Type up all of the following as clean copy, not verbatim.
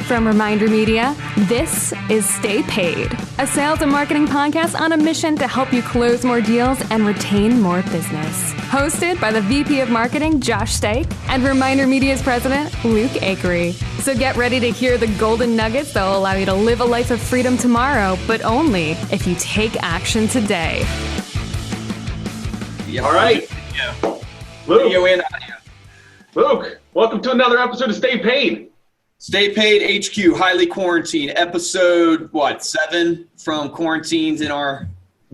From Reminder Media, this is Stay Paid, a sales and marketing podcast on a mission to help you close more deals and retain more business. Hosted by the VP of Marketing, Josh Stake, and Reminder Media's president, Luke Acree. So get ready to hear the golden nuggets that will allow you to live a life of freedom tomorrow, but only if you take action today. All right. Luke, welcome to another episode of Stay Paid. Stay Paid HQ, highly quarantined, episode, 7 from quarantines in our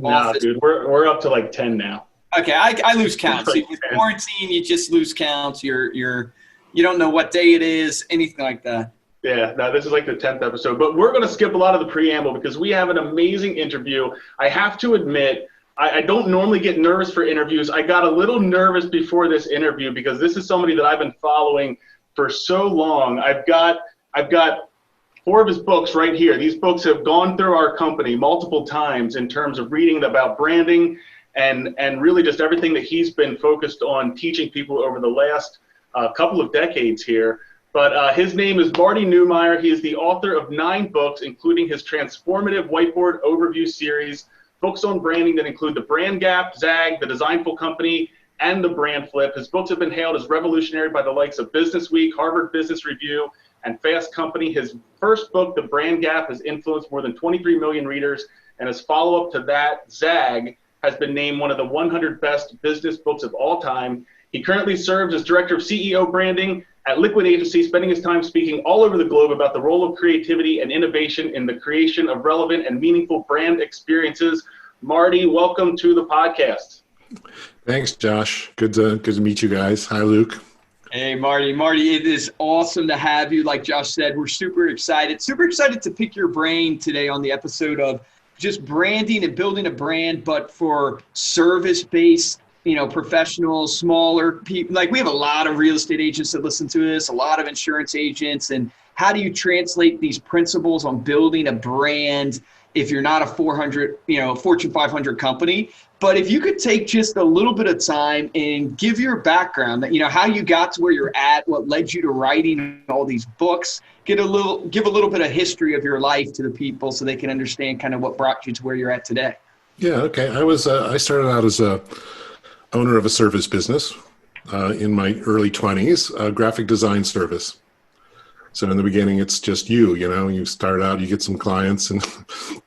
office? Dude, we're up to like 10 now. Okay, I lose count. So with quarantine, you just lose count. You don't know what day it is, anything like that. Yeah, no, this is like the 10th episode, but we're going to skip a lot of the preamble because we have an amazing interview. I have to admit, I don't normally get nervous for interviews. I got a little nervous before this interview because this is somebody that I've been following for so long. I've got 4 of his books right here. These books have gone through our company multiple times in terms of reading about branding and really just everything that he's been focused on teaching people over the last couple of decades here. But his name is Marty Neumeier. He is the author of 9 books, including his transformative whiteboard overview series, books on branding that include The Brand Gap, Zag, The Designful Company, and The Brand Flip. His books have been hailed as revolutionary by the likes of Business Week, Harvard Business Review, and Fast Company. His first book, The Brand Gap, has influenced more than 23 million readers, and his follow-up to that, Zag, has been named one of the 100 best business books of all time. He currently serves as Director of CEO Branding at Liquid Agency, spending his time speaking all over the globe about the role of creativity and innovation in the creation of relevant and meaningful brand experiences. Marty, welcome to the podcast. Thanks, Josh. Good to meet you guys. Hi, Luke. Hey, Marty. Marty, it is awesome to have you. Like Josh said, we're super excited to pick your brain today on the episode of just branding and building a brand, but for service-based, professionals, smaller people. Like we have a lot of real estate agents that listen to this, a lot of insurance agents, and how do you translate these principles on building a brand if you're not a Fortune 500 company? But if you could take just a little bit of time and give your background, how you got to where you're at, what led you to writing all these books, give a little bit of history of your life to the people so they can understand kind of what brought you to where you're at today. Yeah, okay. I started out as a owner of a service business in my early 20s, a graphic design service. So in the beginning, it's just you start out, you get some clients and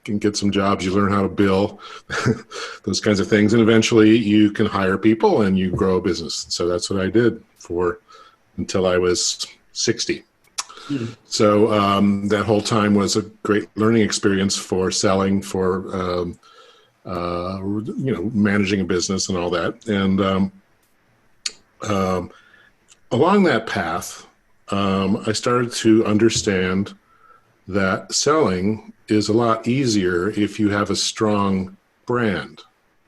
can get some jobs, you learn how to bill, those kinds of things. And eventually you can hire people and you grow a business. So that's what I did until I was 60. Mm-hmm. So that whole time was a great learning experience for selling, for managing a business and all that. And along that path, I started to understand that selling is a lot easier if you have a strong brand.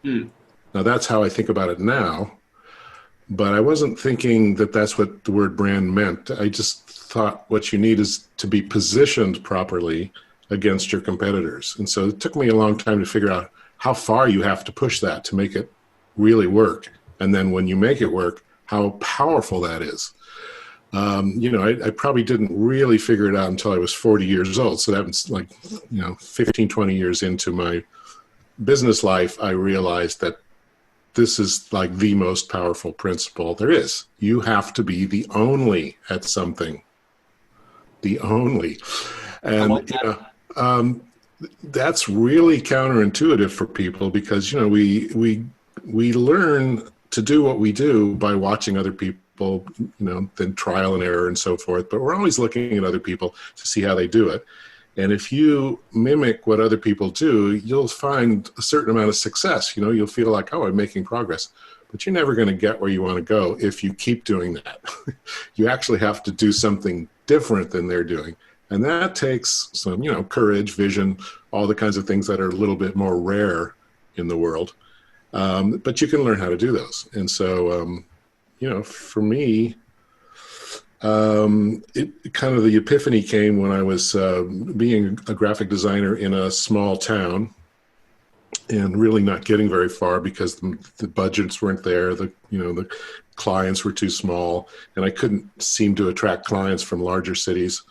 Mm. Now, that's how I think about it now, but I wasn't thinking that that's what the word brand meant. I just thought what you need is to be positioned properly against your competitors. And so it took me a long time to figure out how far you have to push that to make it really work. And then when you make it work, how powerful that is. I probably didn't really figure it out until I was 40 years old. So that was 15, 20 years into my business life, I realized that this is like the most powerful principle there is. You have to be the only at something. The only. And that's really counterintuitive for people because, we learn to do what we do by watching other people, then trial and error and so forth. But we're always looking at other people to see how they do it. And if you mimic what other people do, you'll find a certain amount of success. You'll feel like, oh, I'm making progress. But you're never going to get where you want to go if you keep doing that. You actually have to do something different than they're doing. And that takes some, courage, vision, all the kinds of things that are a little bit more rare in the world. But you can learn how to do those. And so, for me, it kind of the epiphany came when I was being a graphic designer in a small town and really not getting very far because the budgets weren't there. The clients were too small and I couldn't seem to attract clients from larger cities.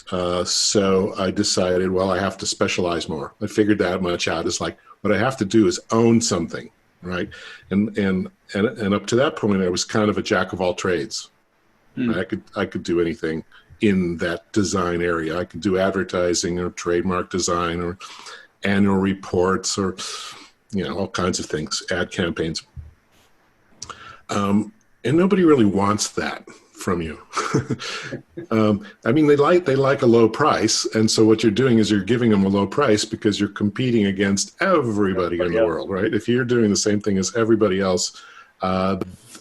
So I decided, well, I have to specialize more. I figured that much out. It's like, what I have to do is own something, right? And up to that point, I was kind of a jack of all trades. Right? I could do anything in that design area. I could do advertising or trademark design or annual reports or, all kinds of things, ad campaigns. And nobody really wants that from you. I mean, they like a low price. And so what you're doing is you're giving them a low price because you're competing against everybody in the world, right? If you're doing the same thing as everybody else,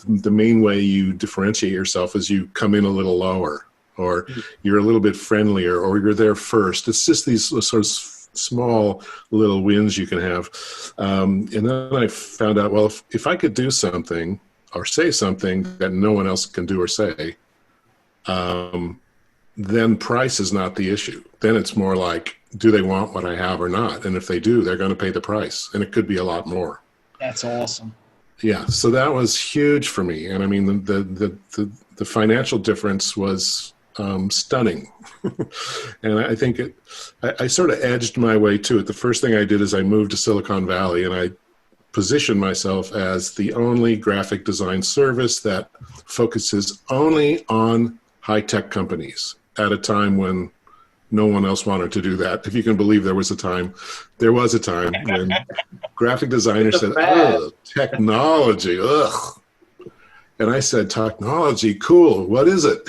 the main way you differentiate yourself is you come in a little lower, or you're a little bit friendlier, or you're there first. It's just these sort of small little wins you can have. And then I found out, well, if I could do something or say something that no one else can do or say, then price is not the issue. Then it's more like, do they want what I have or not? And if they do, they're going to pay the price, and it could be a lot more. That's awesome. Yeah, so that was huge for me, and I mean the financial difference was stunning, and I think I sort of edged my way to it. The first thing I did is I moved to Silicon Valley, and I positioned myself as the only graphic design service that focuses only on high-tech companies at a time when no one else wanted to do that. If you can believe there was a time when graphic designers said, "Oh, technology, ugh." And I said, "Technology, cool. What is it?"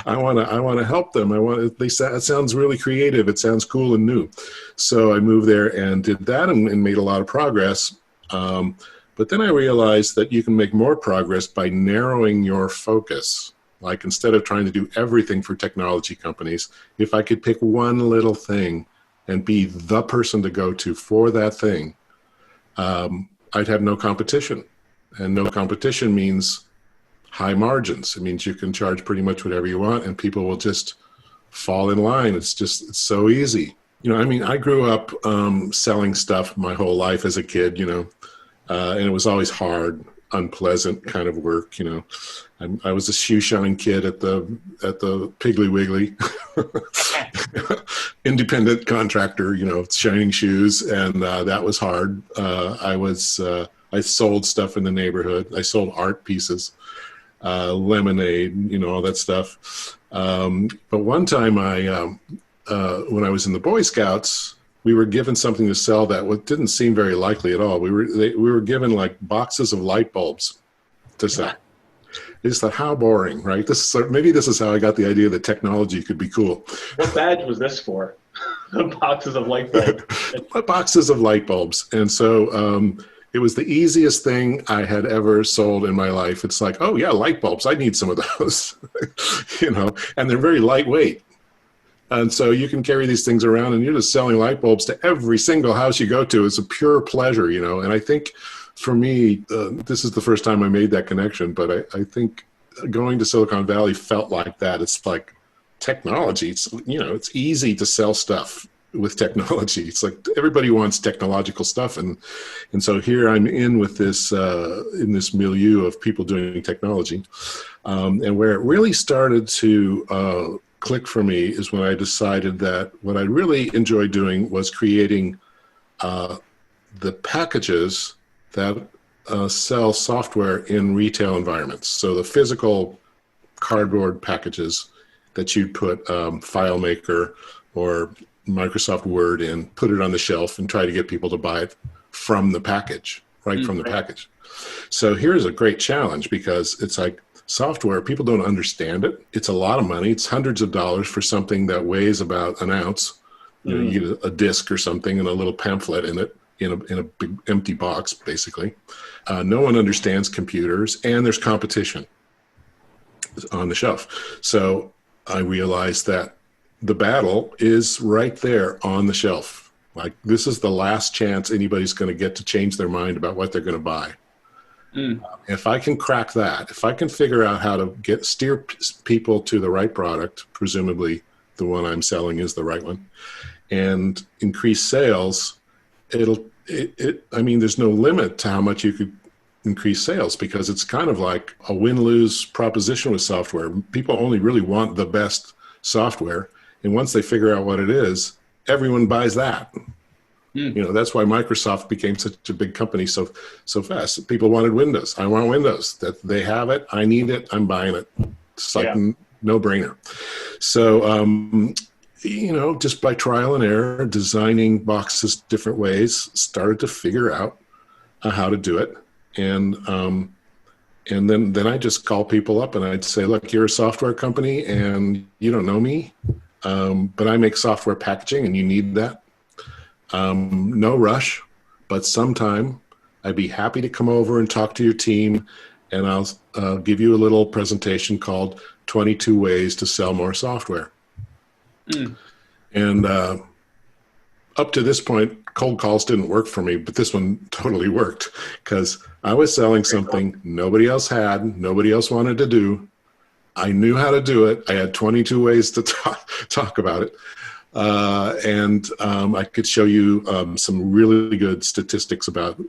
I want to help them. It sounds really creative. It sounds cool and new. So I moved there and did that and made a lot of progress. But then I realized that you can make more progress by narrowing your focus. Like, instead of trying to do everything for technology companies, if I could pick one little thing and be the person to go to for that thing, I'd have no competition. And no competition means high margins. It means you can charge pretty much whatever you want and people will just fall in line. It's so easy. I grew up selling stuff my whole life as a kid, and it was always hard, unpleasant kind of work. I was a shoe shine kid at the Piggly Wiggly, independent contractor, shining shoes, and that was hard. I sold stuff in the neighborhood. I sold art pieces, lemonade, all that stuff. But one time when I was in the Boy Scouts, we were given something to sell that didn't seem very likely at all. We were given like boxes of light bulbs to sell. I just thought, how boring, right? Maybe this is how I got the idea that technology could be cool. What badge was this for? Boxes of light bulbs. Boxes of light bulbs. And so it was the easiest thing I had ever sold in my life. It's like, oh yeah, light bulbs. I need some of those, and they're very lightweight. And so you can carry these things around and you're just selling light bulbs to every single house you go to. It's a pure pleasure, and I think for me, this is the first time I made that connection, but I think going to Silicon Valley felt like that. It's like technology. It's easy to sell stuff with technology. It's like everybody wants technological stuff. And so here I'm in with this, in this milieu of people doing technology. And where it really started to click for me is when I decided that what I really enjoyed doing was creating the packages that sell software in retail environments. So the physical cardboard packages that you'd put FileMaker or Microsoft Word in, put it on the shelf and try to get people to buy it from the package, from the package. So here's a great challenge because it's like software, people don't understand it. It's a lot of money. It's hundreds of dollars for something that weighs about an ounce. You get a disc or something and a little pamphlet in it, in a big empty box, basically. No one understands computers, and there's competition on the shelf. So I realized that the battle is right there on the shelf. Like, this is the last chance anybody's going to get to change their mind about what they're going to buy. If I can crack that, if I can figure out how to steer people to the right product, presumably the one I'm selling is the right one, and increase sales, there's no limit to how much you could increase sales, because it's kind of like a win-lose proposition with software. People only really want the best software, And once they figure out what it is, everyone buys that. That's why Microsoft became such a big company so fast. People wanted Windows. I want Windows. That they have it. I need it. I'm buying it. It's like no brainer. So, just by trial and error, designing boxes different ways, started to figure out how to do it. And then I just call people up and I'd say, look, you're a software company and you don't know me, but I make software packaging and you need that. No rush, but sometime I'd be happy to come over and talk to your team, and I'll give you a little presentation called 22 Ways to Sell More Software. And up to this point, cold calls didn't work for me, but this one totally worked because I was selling something nobody else had, nobody else wanted to do. I knew how to do it. I had 22 ways to talk about it. And I could show you some really good statistics about,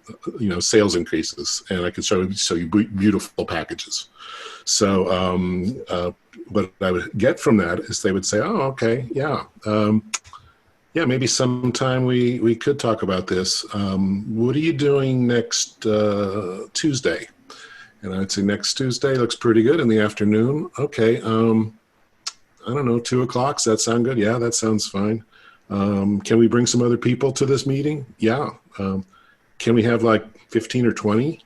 sales increases, and I could show you beautiful packages. So what I would get from that is they would say, oh, okay, maybe sometime we could talk about this. What are you doing next Tuesday? And I'd say next Tuesday looks pretty good in the afternoon. Okay. I don't know, 2:00. Does that sound good? Yeah, that sounds fine. Can we bring some other people to this meeting? Yeah. Can we have like 15 or 20?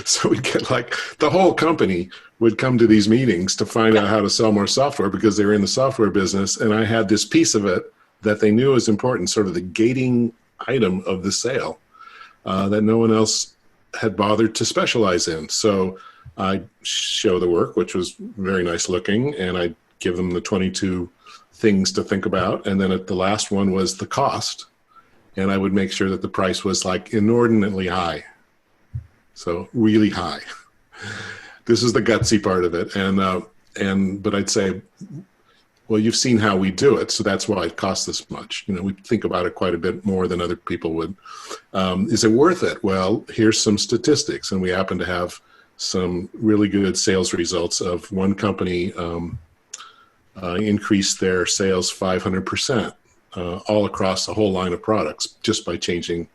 So we'd get like the whole company would come to these meetings to find out how to sell more software because they were in the software business. And I had this piece of it that they knew was important, sort of the gating item of the sale that no one else had bothered to specialize in. So I show the work, which was very nice looking, and I give them the 22 things to think about. And then at the last one was the cost. And I would make sure that the price was like inordinately high. So really high. This is the gutsy part of it. But I'd say, well, you've seen how we do it. So that's why it costs this much. We think about it quite a bit more than other people would. Is it worth it? Well, here's some statistics. And we happen to have some really good sales results of one company increased their sales 500% all across the whole line of products just by changing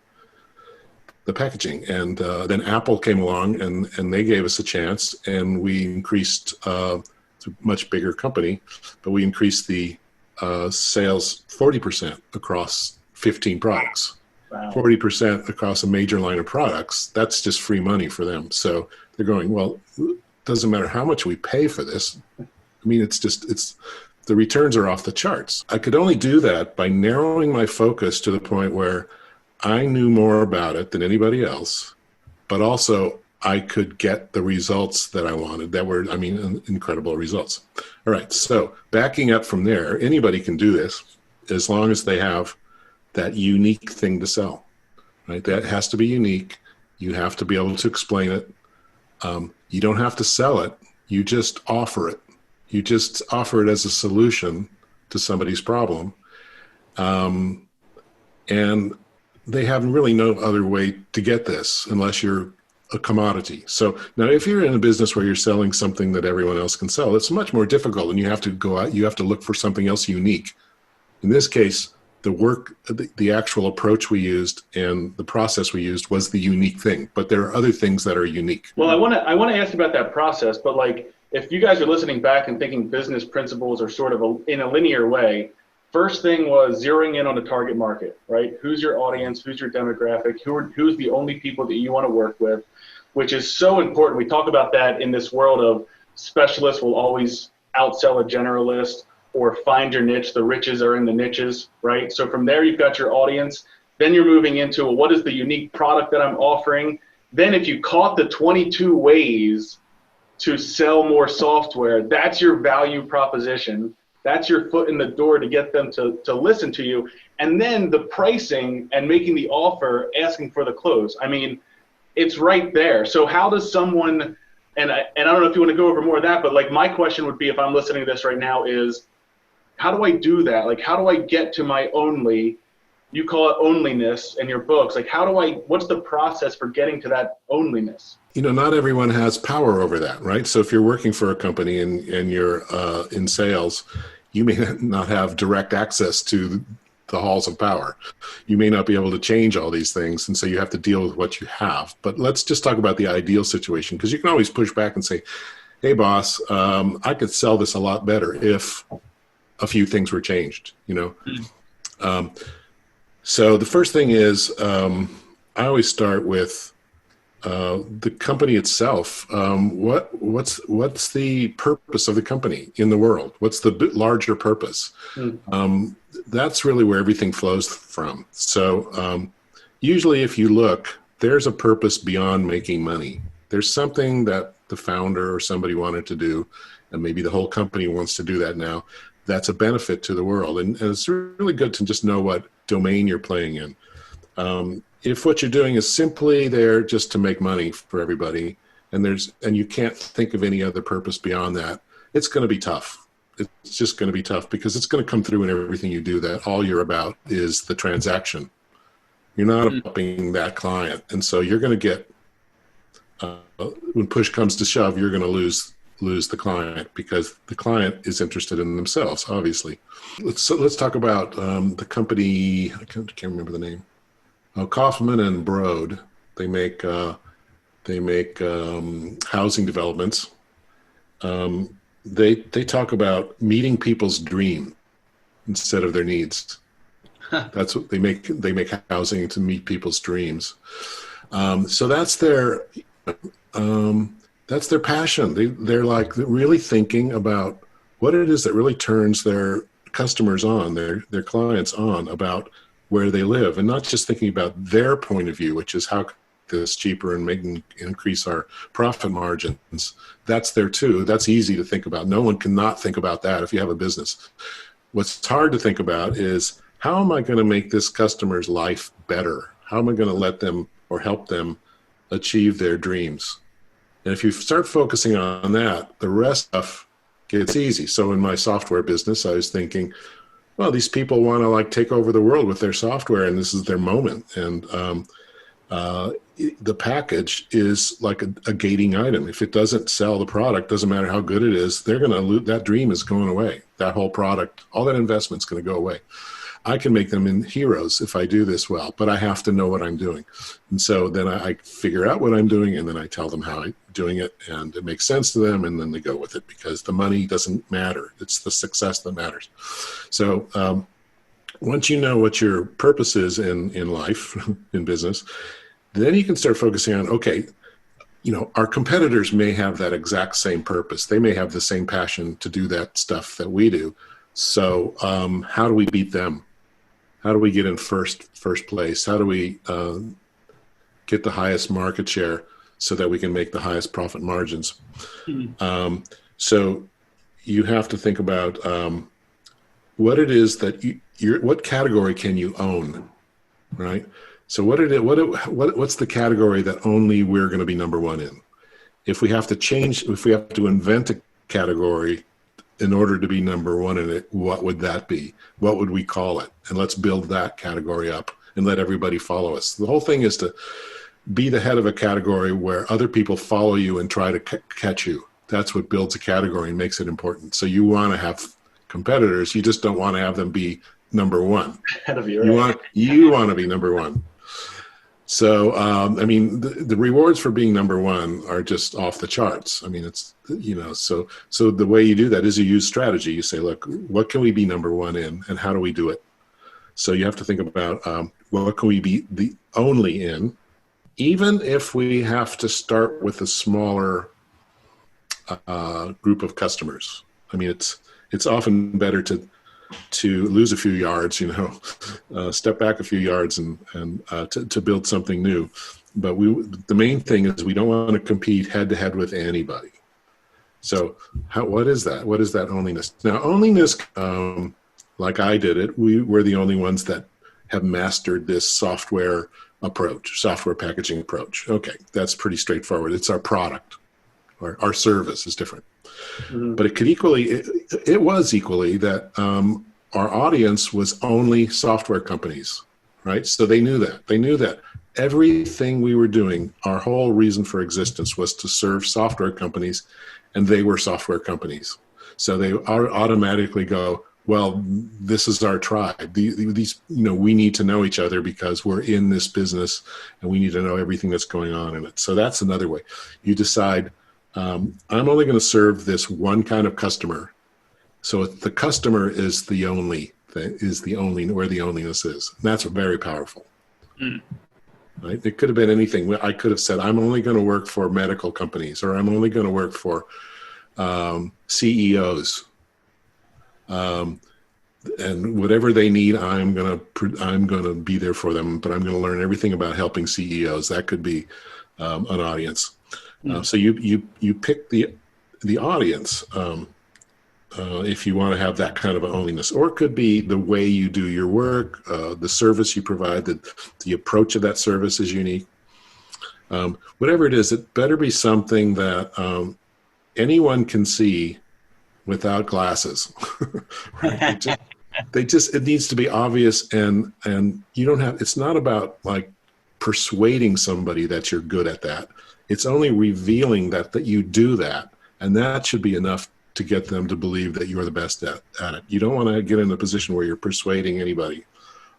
the packaging. And then Apple came along and they gave us a chance, and we increased, it's a much bigger company, but we increased the sales 40% across 15 products. Wow. 40% across a major line of products. That's just free money for them. So they're going, well, it doesn't matter how much we pay for this. I mean, it's the returns are off the charts. I could only do that by narrowing my focus to the point where I knew more about it than anybody else, but also I could get the results that I wanted that were, incredible results. All right. So backing up from there, anybody can do this as long as they have that unique thing to sell, right? That has to be unique. You have to be able to explain it. You don't have to sell it. You just offer it. You just offer it as a solution to somebody's problem. And they have really no other way to get this unless you're a commodity. So now if you're in a business where you're selling something that everyone else can sell, it's much more difficult, and you have to go out, you have to look for something else unique. In this case, the work, the actual approach we used and the process we used was the unique thing, but there are other things that are unique. Well, I want to ask you about that process, but like, if you guys are listening back and thinking business principles are sort of in a linear way, first thing was zeroing in on the target market, right? Who's your audience? Who's your demographic? Who's the only people that you want to work with, which is so important. We talk about that in this world of specialists will always outsell a generalist, or find your niche. The riches are in the niches, right? So from there, you've got your audience. Then you're moving into, well, what is the unique product that I'm offering? Then if you caught the 22 ways to sell more software, that's your value proposition. That's your foot in the door to get them to listen to you. And then the pricing and making the offer, asking for the close. I mean, it's right there. So how does someone, and I don't know if you want to go over more of that, but like my question would be, if I'm listening to this right now, is how do I do that? Like, how do I get to my only, you call it onlyness in your books. Like, what's the process for getting to that onlyness? Not everyone has power over that, right? So if you're working for a company and you're in sales, you may not have direct access to the halls of power. You may not be able to change all these things, and so you have to deal with what you have. But let's just talk about the ideal situation, because you can always push back and say, hey, boss, I could sell this a lot better if a few things were changed, So the first thing is I always start with the company itself. What's the purpose of the company in the world? What's the larger purpose? That's really where everything flows from. So usually if you look, there's a purpose beyond making money. There's something that the founder or somebody wanted to do, and maybe the whole company wants to do that now. That's a benefit to the world. And it's really good to just know what domain you're playing in. If what you're doing is simply there just to make money for everybody, and you can't think of any other purpose beyond that, it's going to be tough. It's just going to be tough, because it's going to come through in everything you do, that all you're about is the transaction. You're not helping that client. And so you're going to get, when push comes to shove, you're going to lose the client, because the client is interested in themselves, obviously. Let's talk about the company. I can't remember the name. Kaufman and Broad. They make housing developments. They talk about meeting people's dream instead of their needs. That's what they make. They make housing to meet people's dreams. So that's their passion. They're like really thinking about what it is that really turns their customers on, their clients on, about where they live, and not just thinking about their point of view, which is how this cheaper and increase our profit margins. That's there too. That's easy to think about. No one cannot think about that if you have a business. What's hard to think about is, how am I going to make this customer's life better? How am I going to let them or help them achieve their dreams? And if you start focusing on that, the rest of gets easy. So in my software business, I was thinking, well, these people want to take over the world with their software, and this is their moment. And the package is like a gating item. If it doesn't sell the product, doesn't matter how good it is, they're going to lose. That dream is going away. That whole product, all that investment's going to go away. I can make them in heroes if I do this well, but I have to know what I'm doing. And so then I figure out what I'm doing, and then I tell them how I'm doing it, and it makes sense to them, and then they go with it, because the money doesn't matter. It's the success that matters. So once you know what your purpose is in life, in business, then you can start focusing on, okay, our competitors may have that exact same purpose. They may have the same passion to do that stuff that we do. So how do we beat them? How do we get in first place? How do we get the highest market share so that we can make the highest profit margins? So you have to think about what it is that what category can you own, right? So what's the category that only we're going to be number one in? If we have to invent a category in order to be number one in it, what would that be? What would we call it? And let's build that category up and let everybody follow us. The whole thing is to be the head of a category where other people follow you and try to catch you. That's what builds a category and makes it important. So you want to have competitors. You just don't want to have them be number one. Ahead of you, right? You want to be number one. So, the rewards for being number one are just off the charts. I mean, it's, so the way you do that is you use strategy. You say, look, what can we be number one in, and how do we do it? So you have to think about what can we be the only in, even if we have to start with a smaller group of customers. I mean, it's often better to lose a few yards, step back a few yards and to build something new. But the main thing is we don't want to compete head to head with anybody. So what is that? What is that onlyness? Now, onlyness, like I did it, we're the only ones that have mastered this software packaging approach. Okay, that's pretty straightforward. It's our product. Our service is different. But it was equally that our audience was only software companies, right? So they knew that. They knew that everything we were doing, our whole reason for existence was to serve software companies, and they were software companies. So they automatically go, well, this is our tribe. These, we need to know each other because we're in this business and we need to know everything that's going on in it. So that's another way. You decide, I'm only going to serve this one kind of customer. So the customer is the only thing, where the onlyness is. And that's very powerful. Right? It could have been anything. I could have said, I'm only going to work for medical companies, or I'm only going to work for CEOs. And whatever they need, I'm gonna be there for them. But I'm going to learn everything about helping CEOs. That could be an audience. So you pick the audience if you want to have that kind of a onlyness, or it could be the way you do your work, the service you provide, the approach of that service is unique. Whatever it is, it better be something that anyone can see without glasses. Right? It needs to be obvious, and you don't have, it's not about like persuading somebody that you're good at that. It's only revealing that you do that, and that should be enough to get them to believe that you're the best at it. You don't want to get in a position where you're persuading anybody.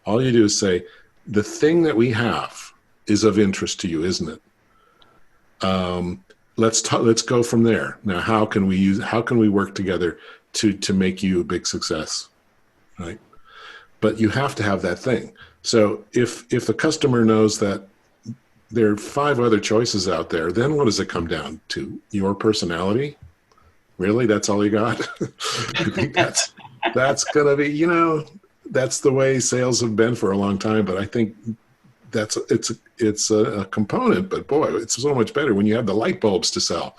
All you do is say, the thing that we have is of interest to you, isn't it? Let's go from there. Now, how can we work together to make you a big success, right? But you have to have that thing. So if the customer knows that there are 5 other choices out there, then what does it come down to? Your personality? Really? That's all you got? I think that's gonna be, that's the way sales have been for a long time. But I think it's a component, but boy, it's so much better when you have the light bulbs to sell.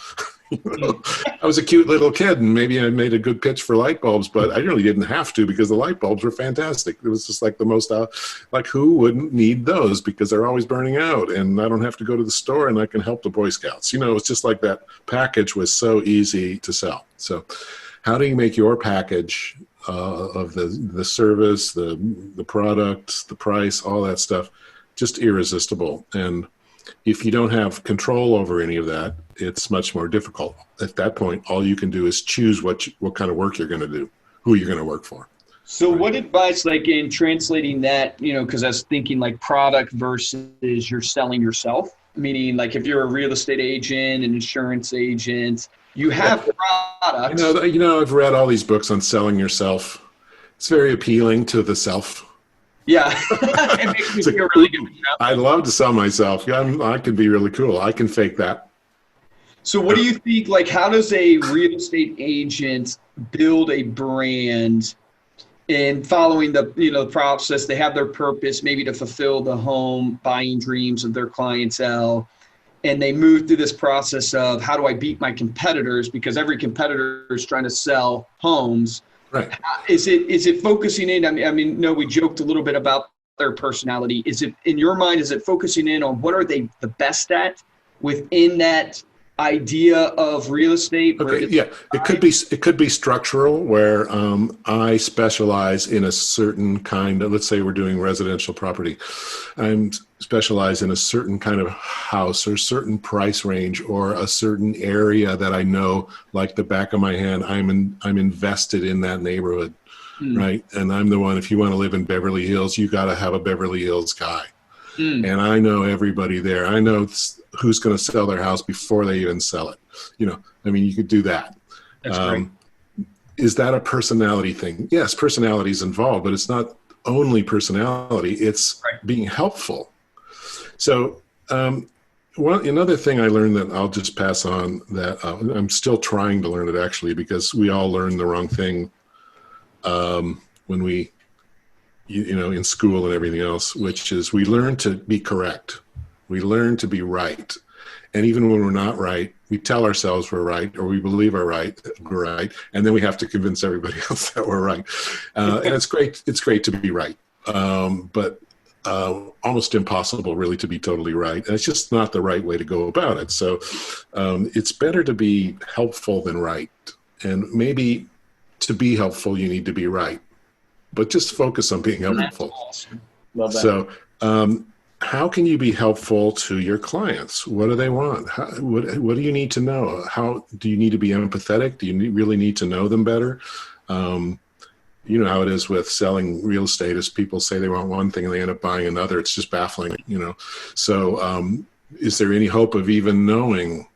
I was a cute little kid and maybe I made a good pitch for light bulbs, but I really didn't have to because the light bulbs were fantastic. It was just like the most, like who wouldn't need those because they're always burning out and I don't have to go to the store and I can help the Boy Scouts. It's just like that package was so easy to sell. So how do you make your package of the service, the product, the price, all that stuff, just irresistible? And if you don't have control over any of that, it's much more difficult. At that point, all you can do is choose what kind of work you're going to do, who you're going to work for. So what advice, like in translating that, because I was thinking like product versus you're selling yourself, meaning like if you're a real estate agent, an insurance agent, you have products. I've read all these books on selling yourself. It's very appealing to the self. Yeah, it makes me feel really good. I'd love to sell myself. I could be really cool. I can fake that. So what do you think, like how does a real estate agent build a brand and following the process? They have their purpose, maybe to fulfill the home buying dreams of their clientele. And they move through this process of how do I beat my competitors? Because every competitor is trying to sell homes. Right. Is it focusing in? I mean, no, we joked a little bit about their personality. Is it, in your mind, is it focusing in on what are they the best at within that idea of real estate? Okay, yeah, it could be structural, where I specialize in a certain kind of, let's say we're doing residential property. I'm specialized in a certain kind of house or certain price range or a certain area that I know like the back of my hand. I'm invested in that neighborhood, right? And I'm the one, if you want to live in Beverly Hills, you got to have a Beverly Hills guy. And I know everybody there. I know who's going to sell their house before they even sell it. You could do that. That's great. Is that a personality thing? Yes, personality is involved, but it's not only personality. It's being helpful. So another thing I learned that I'll just pass on, that I'm still trying to learn it actually, because we all learn the wrong thing when we, in school and everything else, which is we learn to be correct. We learn to be right. And even when we're not right, we tell ourselves we're right, or we believe we're right, and then we have to convince everybody else that we're right. And it's great to be right, but almost impossible really to be totally right. And it's just not the right way to go about it. So it's better to be helpful than right. And maybe to be helpful, you need to be right. But just focus on being helpful. That's awesome. Love that. So how can you be helpful to your clients? What do they want? What do you need to know? How do you need to be empathetic? Do you really need to know them better? you know how it is with selling real estate, is people say they want one thing and they end up buying another. It's just baffling, you know. So is there any hope of even knowing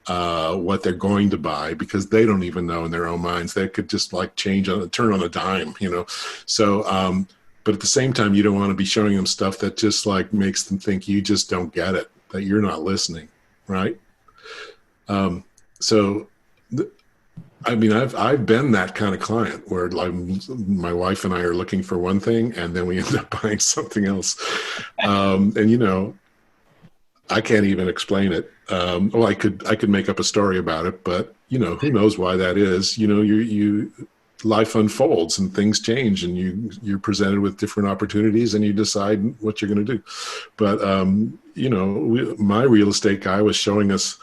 what they're going to buy, because they don't even know in their own minds? They could just like turn on a dime, you know. So but at the same time, you don't want to be showing them stuff that just like makes them think you just don't get it, that you're not listening, right? I mean, I've been that kind of client where like my wife and I are looking for one thing and then we end up buying something else. And you know, I can't even explain it. Well, I could make up a story about it, but you know, who knows why that is? You know, life unfolds and things change, and you're presented with different opportunities, and you decide what you're going to do. But you know, my real estate guy was showing us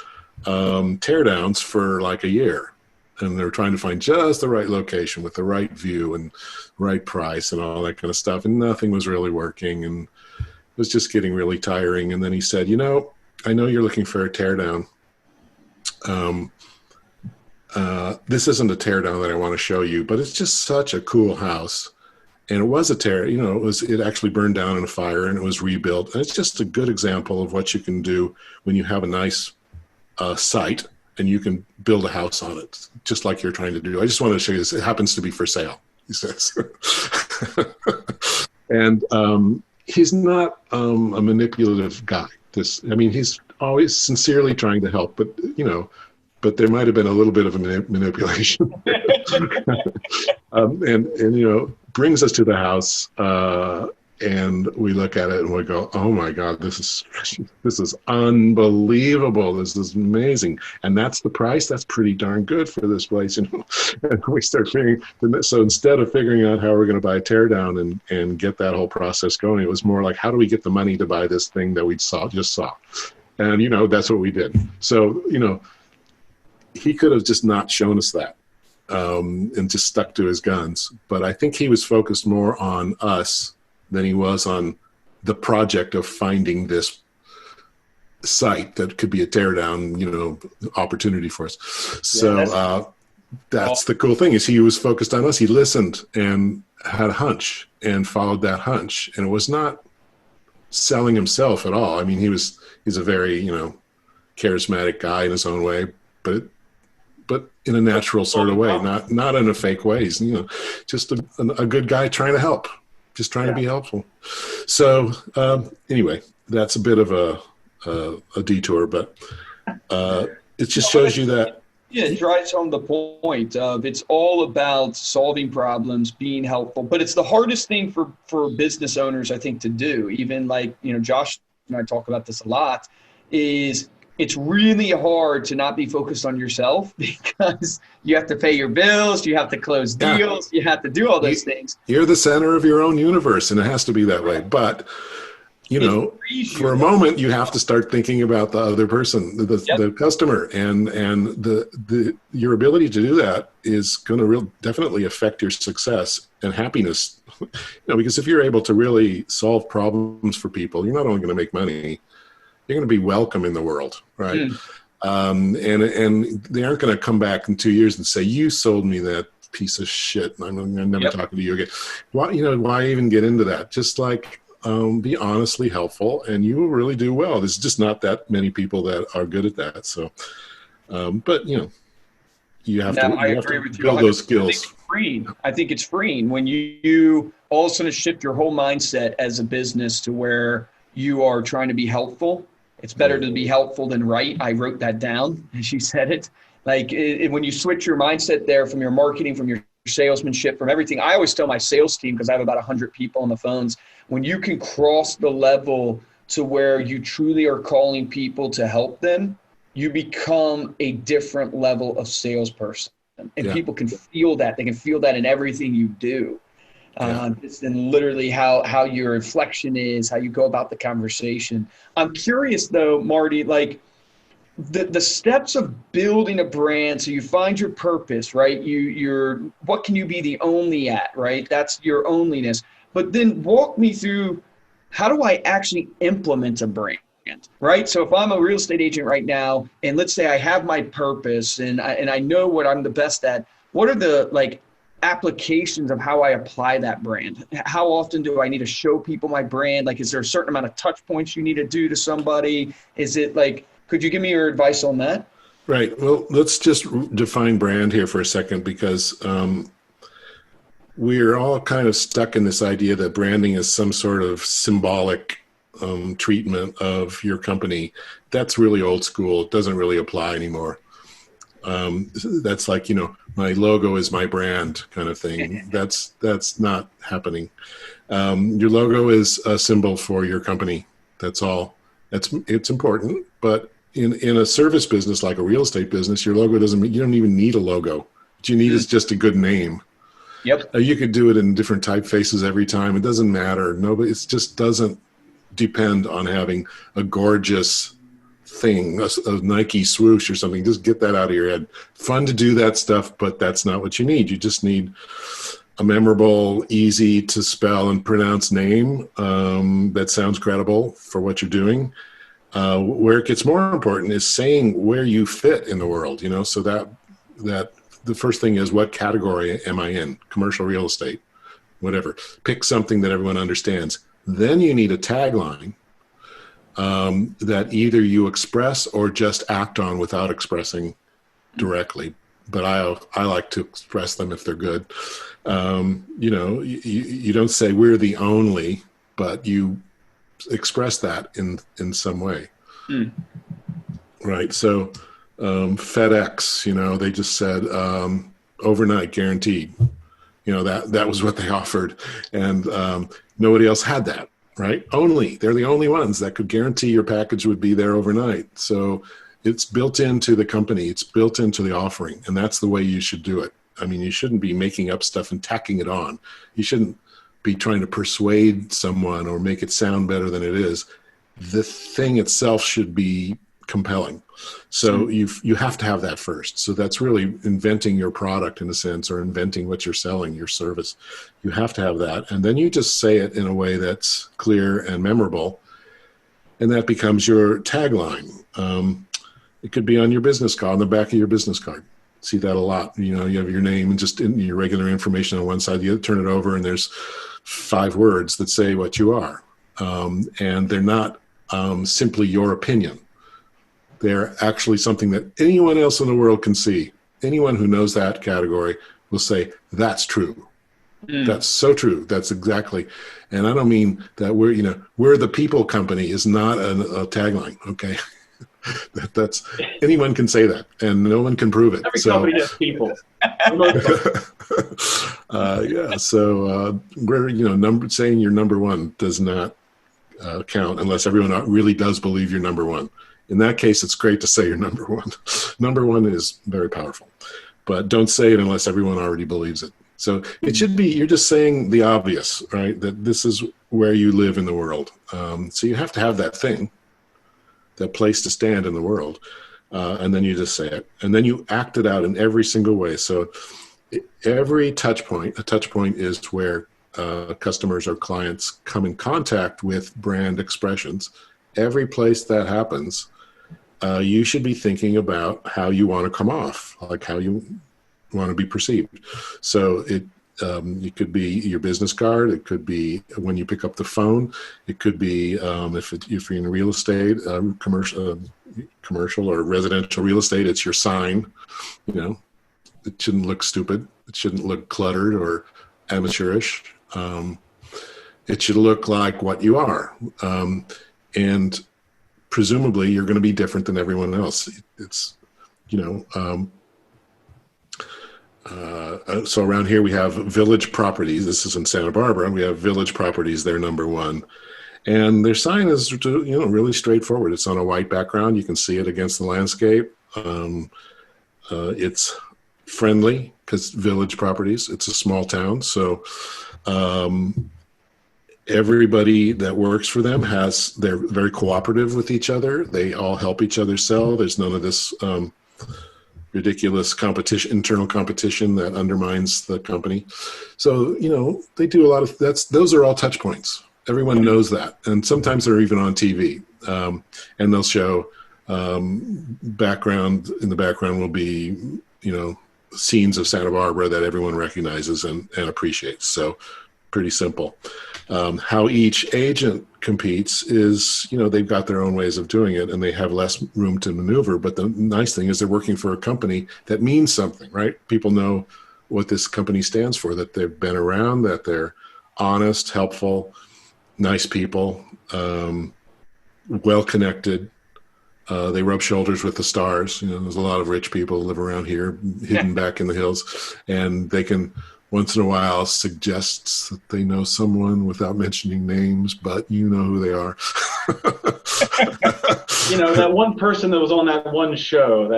teardowns for like a year, and they were trying to find just the right location with the right view and right price and all that kind of stuff, and nothing was really working, and it was just getting really tiring. And then he said, you know, I know you're looking for a teardown. This isn't a teardown that I want to show you, but it's just such a cool house. And it was a tear, you know, it actually burned down in a fire and it was rebuilt. And it's just a good example of what you can do when you have a nice site and you can build a house on it, just like you're trying to do. I just wanted to show you this. It happens to be for sale, he says. And he's not a manipulative guy. He's always sincerely trying to help, but you know, but there might have been a little bit of a manipulation. And you know, brings us to the house, and we look at it and we go, oh my God, this is unbelievable. This is amazing. And that's the price. That's pretty darn good for this place. You know? And we start figuring, so instead of figuring out how we're going to buy a teardown and get that whole process going, it was more like, how do we get the money to buy this thing that we just saw? And, you know, that's what we did. So, you know, he could have just not shown us that and just stuck to his guns. But I think he was focused more on us than he was on the project of finding this site that could be a teardown, you know, opportunity for us. So that's the cool thing, is he was focused on us. He listened and had a hunch and followed that hunch. And it was not selling himself at all. I mean, he's a very, you know, charismatic guy in his own way, but in a natural sort of way, not in a fake way. He's, you know, just a good guy trying to help, just trying to be helpful. So anyway, that's a bit of a detour, but it just shows you that. Yeah, it drives home the point of it's all about solving problems, being helpful, but it's the hardest thing for business owners, I think, to do. Even like, you know, Josh and I talk about this a lot, is it's really hard to not be focused on yourself, because you have to pay your bills, you have to close deals, you have to do all those things. You're the center of your own universe, and it has to be that way. But, you know, for a moment, you have to start thinking about the other person, the customer, and your ability to do that is going to definitely affect your success and happiness. You know, because if you're able to really solve problems for people, you're not only going to make money, you're going to be welcome in the world, right? And they aren't going to come back in 2 years and say, you sold me that piece of shit, and I'm never talking to you again. Why even get into that? Just like be honestly helpful, and you will really do well. There's just not that many people that are good at that. So, but you know, you have to build those skills. I think it's freeing when you all of a sudden shift your whole mindset as a business to where you are trying to be helpful. It's better to be helpful than right. I wrote that down as you said it. Like when you switch your mindset there from your marketing, from your salesmanship, from everything. I always tell my sales team, because I have about 100 people on the phones, when you can cross the level to where you truly are calling people to help them, you become a different level of salesperson. And people can feel that. They can feel that in everything you do. It's in literally how your inflection is, how you go about the conversation. I'm curious though, Marty, like the steps of building a brand. So you find your purpose, right? You're what can you be the only at, right? That's your onlyness. But then walk me through, how do I actually implement a brand, right? So if I'm a real estate agent right now, and let's say I have my purpose and I know what I'm the best at, what are the like applications of how I apply that brand? How often do I need to show people my brand? Like, is there a certain amount of touch points you need to do to somebody? Is it like, could you give me your advice on that? Right. Well, let's just define brand here for a second, because we're all kind of stuck in this idea that branding is some sort of symbolic treatment of your company. That's really old school. It doesn't really apply anymore. That's like, my logo is my brand kind of thing. That's not happening. Your logo is a symbol for your company. That's all. It's important, but in a service business like a real estate business, your logo you don't even need a logo. What you need is just a good name. Yep. You could do it in different typefaces every time. It doesn't matter. Nobody. It just doesn't depend on having a gorgeous thing, a Nike swoosh or something. Just get that out of your head. Fun to do that stuff, but that's not what you need. You just need a memorable, easy to spell and pronounce name that sounds credible for what you're doing. Where it gets more important is saying where you fit in the world. So that the first thing is, what category am I in? Commercial real estate, whatever. Pick something that everyone understands. Then you need a tagline that either you express or just act on without expressing directly. But I like to express them if they're good. You don't say we're the only, but you express that in some way. Right. So FedEx, they just said overnight guaranteed. That was what they offered, and nobody else had that. Right. They're the only ones that could guarantee your package would be there overnight. So it's built into the company. It's built into the offering, and that's the way you should do it. I mean, you shouldn't be making up stuff and tacking it on. You shouldn't be trying to persuade someone or make it sound better than it is. The thing itself should be compelling. So you have to have that first. So that's really inventing your product in a sense, or inventing what you're selling, your service. You have to have that. And then you just say it in a way that's clear and memorable. And that becomes your tagline. It could be on your business card, on the back of your business card. See that a lot. You have your name and just your regular information on one side, the other, turn it over, and there's 5 words that say what you are. And they're not simply your opinion. They're actually something that anyone else in the world can see. Anyone who knows that category will say, that's true. That's so true. That's exactly. And I don't mean that we're the people company is not a tagline. Okay. That's anyone can say that, and no one can prove it. Every company has people. Yeah. So where saying you're number one does not count unless everyone really does believe you're number one. In that case, it's great to say you're number one. Number one is very powerful, but don't say it unless everyone already believes it. So it should be, you're just saying the obvious, right? That this is where you live in the world. So you have to have that thing, that place to stand in the world. And then you just say it. And then you act it out in every single way. So every touch point, a touch point is where customers or clients come in contact with brand expressions. Every place that happens, you should be thinking about how you want to come off, like how you want to be perceived. So it could be your business card. It could be when you pick up the phone. It could be if you're in real estate, commercial or residential real estate, it's your sign. It shouldn't look stupid. It shouldn't look cluttered or amateurish. It should look like what you are. And presumably you're going to be different than everyone else. It's, so around here we have Village Properties. This is in Santa Barbara. We have Village Properties. They're number one. And their sign is, really straightforward. It's on a white background. You can see it against the landscape. It's friendly because Village Properties, it's a small town. So, everybody that works for them they're very cooperative with each other. They all help each other sell. There's none of this ridiculous internal competition that undermines the company. So, they do a lot of those are all touch points. Everyone knows that. And sometimes they're even on TV. And they'll show background. In the background will be, scenes of Santa Barbara that everyone recognizes and appreciates. So pretty simple. How each agent competes is, they've got their own ways of doing it and they have less room to maneuver. But the nice thing is they're working for a company that means something, right? People know what this company stands for, that they've been around, that they're honest, helpful, nice people, well-connected. They rub shoulders with the stars. There's a lot of rich people who live around here, hidden back in the hills, and they can once in a while suggest that they know someone without mentioning names, but you know who they are. That one person that was on that one show,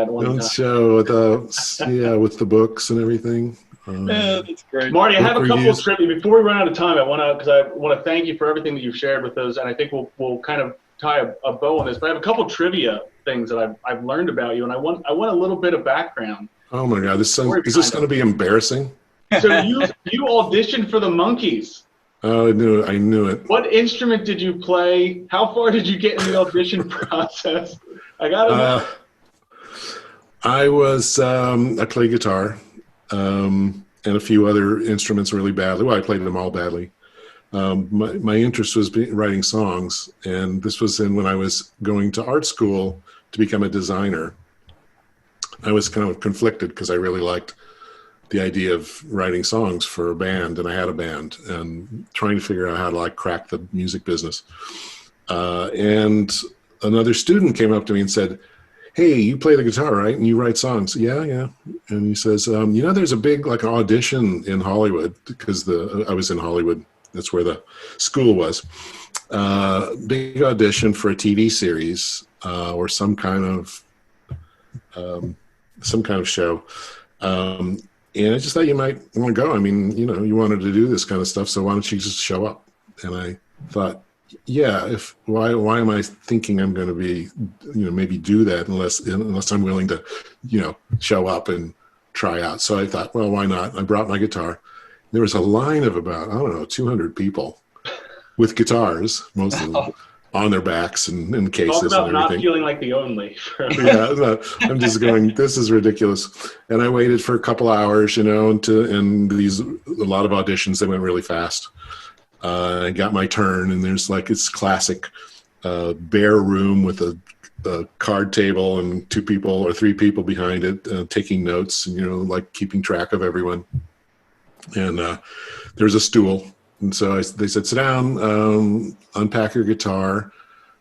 with the books and everything. Yeah, that's great. Marty, I have a couple of trivia. Before we run out of time, I want to thank you for everything that you've shared with us, and I think we'll kind of tie a bow on this. But I have a couple of trivia things that I've learned about you, and I want a little bit of background. Oh my God, is this going to be embarrassing? So you auditioned for the Monkees. Oh, I knew it. What instrument did you play? How far did you get in the audition process? I gotta know. I played guitar and a few other instruments really badly. Well, I played them all badly. My interest was writing songs, and this was when I was going to art school to become a designer. I was kind of conflicted because I really liked the idea of writing songs for a band, and I had a band, and trying to figure out how to crack the music business. And another student came up to me and said, "Hey, you play the guitar, right? And you write songs." Yeah. And he says, there's a big audition in Hollywood, because I was in Hollywood. That's where the school was. Big audition for a TV series or some kind of show. And I just thought you might want to go. I mean, you wanted to do this kind of stuff, so why don't you just show up? And I thought, yeah, why am I thinking I'm going to be, maybe do that unless I'm willing to, show up and try out. So I thought, well, why not? I brought my guitar. There was a line of about, 200 people with guitars, most of them on their backs and in cases. Talk about and everything. Not feeling like the only. Yeah, no, I'm just going, this is ridiculous. And I waited for a couple hours, and a lot of auditions, they went really fast. I got my turn, and there's it's classic bare room with a card table and 2 people or 3 people behind it taking notes and, keeping track of everyone. And there's a stool. And so they said, sit down, unpack your guitar.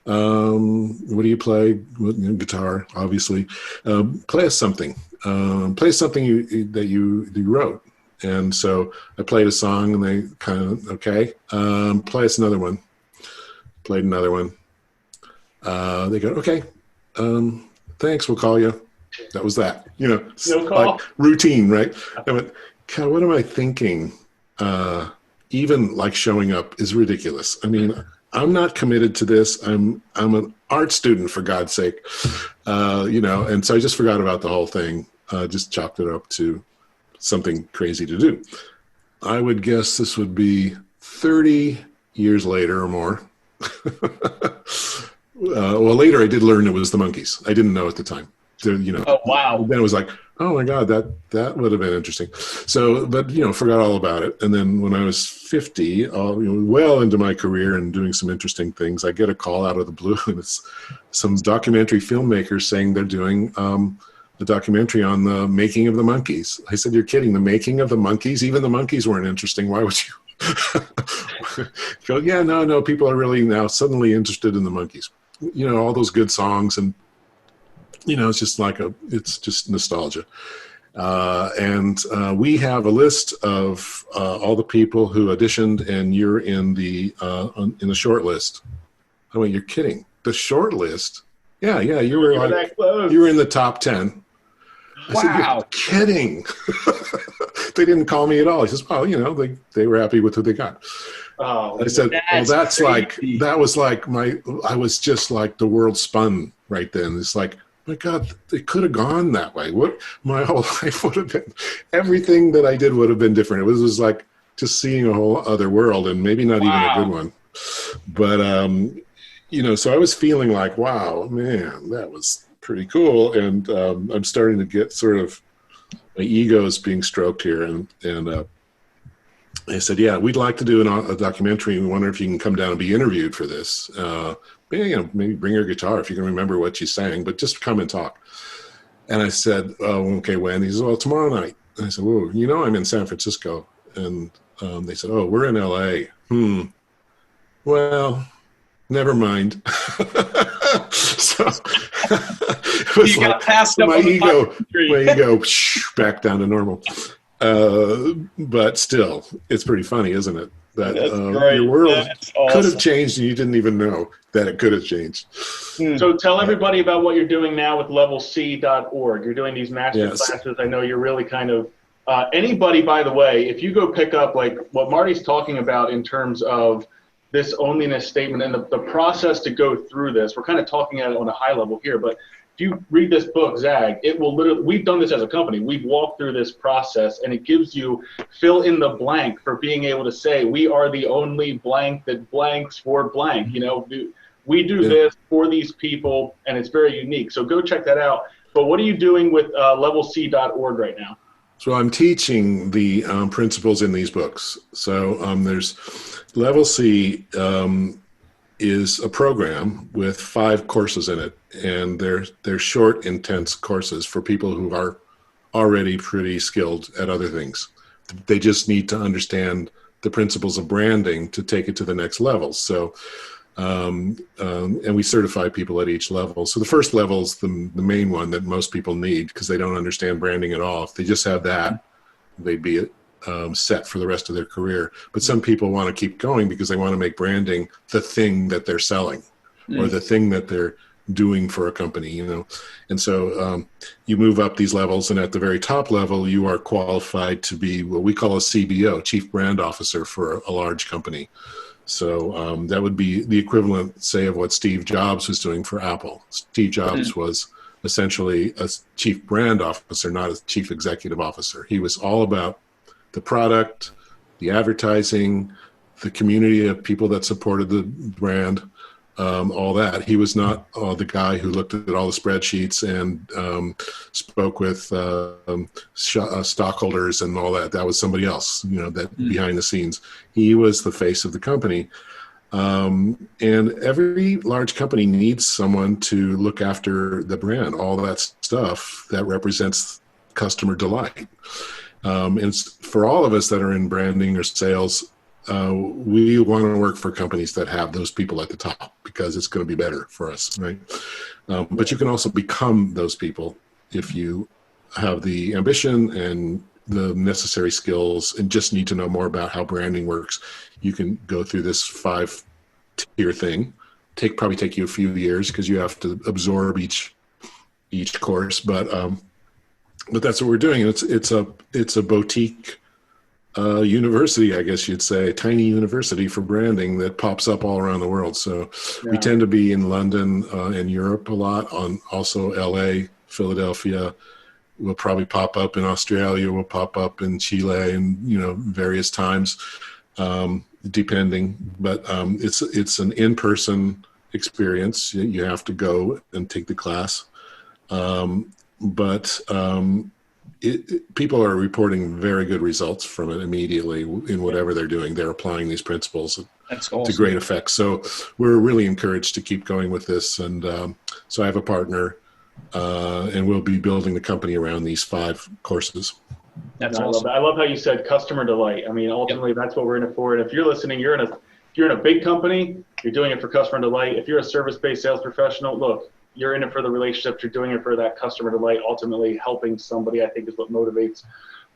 What do you play? Guitar, obviously. Play us something. Play us something that you wrote. And so I played a song, and they kind of, okay. Play us another one. Played another one. They go, okay. Thanks, we'll call you. That was that. No call. Routine, right? I went, God, what am I thinking? Even showing up is ridiculous. I mean, I'm not committed to this. I'm an art student, for God's sake. And so I just forgot about the whole thing. Just chopped it up to something crazy to do. I would guess this would be 30 years later or more. Well, later I did learn it was the Monkees. I didn't know at the time. So, Oh, wow. Then it was like, oh my God, that would have been interesting. So, but, forgot all about it. And then when I was 50, well into my career and doing some interesting things, I get a call out of the blue, and it's some documentary filmmakers saying they're doing a documentary on the making of the Monkees. I said, you're kidding, the making of the Monkees? Even the Monkees weren't interesting. Why would you? Go, yeah, no, people are really now suddenly interested in the Monkees. All those good songs, and it's just it's just nostalgia. And we have a list of all the people who auditioned, and you're in the short list. I went, you're kidding? The short list? Yeah, you were you were in the top 10. I said, you're kidding. They didn't call me at all. He says, well, they were happy with what they got. Oh, I said, that's crazy. that was I was just the world spun right then. It's like, my God, it could have gone that way. My whole life would have been, everything that I did would have been different. It was like just seeing a whole other world, and maybe not even a good one. But, so I was feeling like, wow, man, that was pretty cool. And I'm starting to get sort of my ego is being stroked here. And they said, yeah, we'd like to do a documentary. We wonder if you can come down and be interviewed for this. Maybe bring your guitar if you can remember what you sang, but just come and talk. And I said, oh, okay, when? He said, well, tomorrow night. And I said, well, I'm in San Francisco. And they said, oh, we're in LA. Well, never mind. So it was you got passed up my ego back down to normal. But still, it's pretty funny, isn't it? That your world could have changed and you didn't even know that it could have changed. So tell everybody about what you're doing now with levelc.org. You're doing these master classes. I know you're really kind of anybody, by the way, if you go pick up like what Marty's talking about in terms of this onlyness statement and the process to go through this, we're kind of talking at it on a high level here, but if you read this book, Zag, it will literally, we've done this as a company. We've walked through this process and it gives you fill in the blank for being able to say, we are the only blank that blanks for blank. We do this for these people and it's very unique. So go check that out. But what are you doing with levelc.org right now? So I'm teaching the principles in these books. So there's Level C is a program with 5 courses in it, and they're short, intense courses for people who are already pretty skilled at other things. They just need to understand the principles of branding to take it to the next level. So, and we certify people at each level. So the first level is the main one that most people need because they don't understand branding at all. If they just have that, they'd be set for the rest of their career. But some people want to keep going because they want to make branding the thing that they're selling or the thing that they're doing for a company, And so you move up these levels, and at the very top level, you are qualified to be what we call a CBO, Chief Brand Officer for a large company. So that would be the equivalent, say, of what Steve Jobs was doing for Apple. Steve Jobs was essentially a chief brand officer, not a chief executive officer. He was all about the product, the advertising, the community of people that supported the brand, all that. He was not the guy who looked at all the spreadsheets and spoke with stockholders and all that. That was somebody else, that behind the scenes. He was the face of the company. And every large company needs someone to look after the brand, all that stuff that represents customer delight. And for all of us that are in branding or sales, we want to work for companies that have those people at the top because it's going to be better for us, right? But you can also become those people if you have the ambition and the necessary skills and just need to know more about how branding works. You can go through this 5-tier thing. Probably take you a few years because you have to absorb each course, but that's what we're doing. It's a boutique university, I guess you'd say, a tiny university for branding that pops up all around the world. So we tend to be in London and Europe a lot, on also LA, Philadelphia. We'll probably pop up in Australia. We'll pop up in Chile and various times, depending. But it's an in-person experience. You have to go and take the class. People are reporting very good results from it immediately in whatever they're doing. They're applying these principles to great effect. So we're really encouraged to keep going with this. And so I have a partner, and we'll be building the company around these 5 courses. That's awesome. I love how you said customer delight. I mean, ultimately, that's what we're in it for. And if you're listening, you're in a big company, you're doing it for customer delight. If you're a service-based sales professional, look, you're in it for the relationships. You're doing it for that customer delight. Ultimately, helping somebody, I think, is what motivates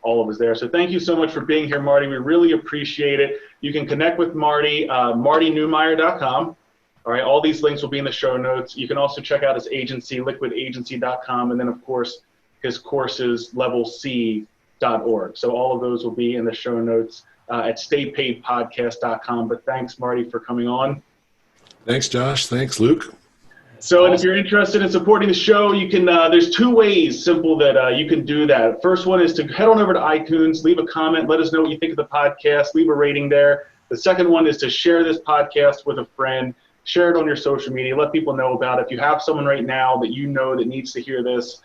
all of us there. So thank you so much for being here, Marty. We really appreciate it. You can connect with Marty, MartyNeumeier.com. All right, all these links will be in the show notes. You can also check out his agency, liquidagency.com, and then, of course, his courses, levelc.org. So all of those will be in the show notes at staypaidpodcast.com. But thanks, Marty, for coming on. Thanks, Josh. Thanks, Luke. So, and if you're interested in supporting the show, you can, there's 2 ways simple that you can do that. First one is to head on over to iTunes, leave a comment, let us know what you think of the podcast, leave a rating there. The second one is to share this podcast with a friend, share it on your social media, let people know about it. If you have someone right now that that needs to hear this,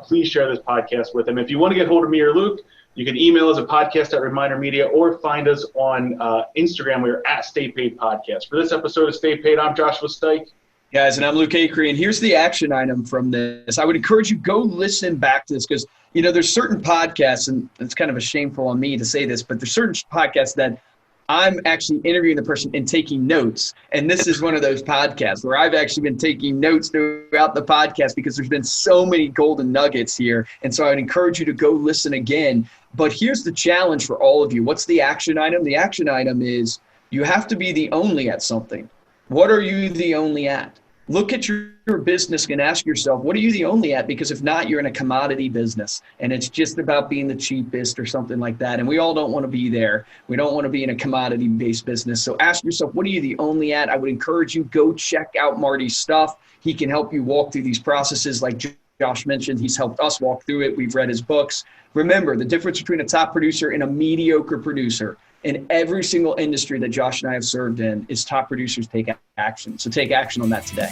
please share this podcast with them. If you want to get hold of me or Luke, you can email us at podcast@ReminderMedia or find us on Instagram. We're at Stay Paid Podcast. For this episode of Stay Paid, I'm Joshua Stike. Guys, and I'm Luke Acree, and here's the action item from this. I would encourage you, go listen back to this, because, you know, there's certain podcasts, and it's kind of a shameful on me to say this, but there's certain podcasts that I'm actually interviewing the person and taking notes. And this is one of those podcasts where I've actually been taking notes throughout the podcast because there's been so many golden nuggets here. And so I would encourage you to go listen again. But here's the challenge for all of you. What's the action item? The action item is you have to be the only at something. What are you the only at? Look at your business and ask yourself, what are you the only at? Because if not, you're in a commodity business and it's just about being the cheapest or something like that. And we all don't want to be there. We don't want to be in a commodity-based business. So ask yourself, what are you the only at? I would encourage you, go check out Marty's stuff. He can help you walk through these processes like Josh mentioned. He's helped us walk through it. We've read his books. Remember, the difference between a top producer and a mediocre producer in every single industry that Josh and I have served in is top producers take action. So take action on that today.